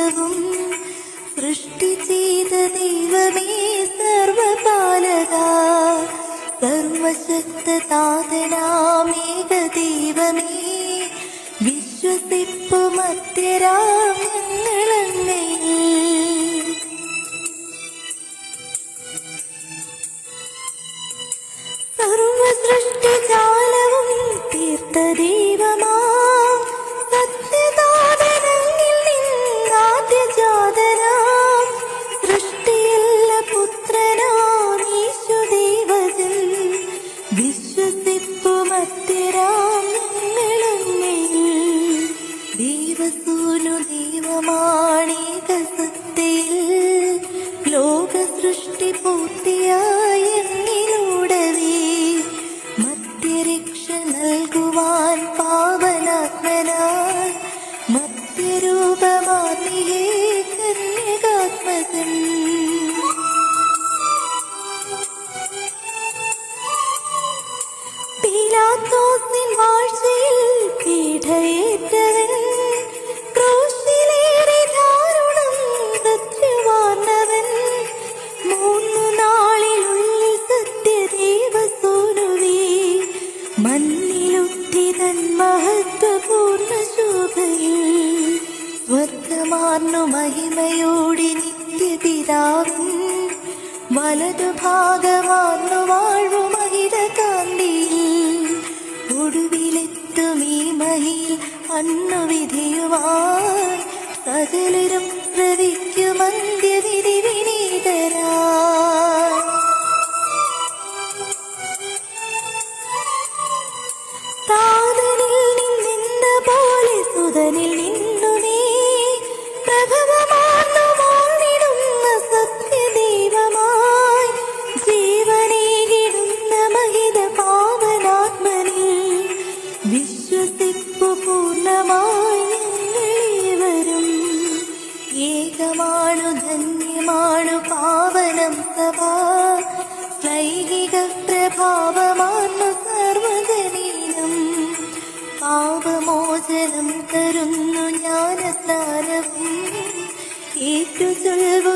ലോകവും സൃഷ്ടി ചെയ്ത ദൈവമേ സർവപാലക, സർവശക്തനാഥനാമേക ദൈവമേ, വിശ്വസിപ്പു മധ്യരാം ഞങ്ങളങ്ങയിൽ. സർവസൃഷ്ടിജാലവും തീർത്ത ദൈവമാം സത്യദാതനങ്ങിൽ നിന്നാദ്യജാതനാം സൃഷ്ടിയല്ല പുത്രനാം യേശുദേവജൻ, വിശ്വസിപ്പു മധ്യരാം ഞങ്ങളങ്ങയിൽ. ദൈവസൂനു ദൈവമാണേക സത്യയിൽ, ലോക സൃഷ്ടി പൂർത്തിയായ എന്നിലൂടവേ മധ്യരക്ഷ നൽകുവാൻ പാവനാത്മനായി മധ്യരൂപമാർന്നിയേ കന്യകാത്മകൻ. പീലാത്തോസിൻ വാഴ്ചയിൽ പീഡയേറ്റവൻ, ക്രൂശിലേറി ദാരുണം മൃത്യുവാർന്നവൻ, 3 നാളിനുള്ളിൽ സത്യദേവസൂനുവേ മണ്ണിലുത്തിതൻ മഹത്വപൂർണ്ണ ശോഭയിൽ, സ്വർഗമാർന്നു മഹിമയോടെ നിത്യപിതാവിൻ വലതുഭാഗമാർന്നു വാഴ്വു മഹിതകാന്തിയിൽ, ഒടുവിലെത്തും ഈ മഹിയിൽ അന്നു വിധിയുവാൻ സകലരും പ്രവിക്കും അന്ത്യവിധി വിനീതരായി. താതനിൽ നിന്നെന്ന പോലെ സുതനിൽ നിന്നു നീ പ്രഭവമാർന്നു വാണിടുന്ന സത്യദൈവമായി, ജീവനേകിടുന്ന മഹിത പാവനാത്മനിൽ വിശ്വസിപ്പു പൂർണ്ണമായി ഞങ്ങളേവരും. ഏകമാണു ധന്യമാണു പാവനം സഭാ, ലൈംഗിക പ്രഭാവമാർന്നു സർവജനീനം, പാപമോചനം തരുന്നു ജ്ഞാനസ്നാനവും ഏറ്റുചൊൽവു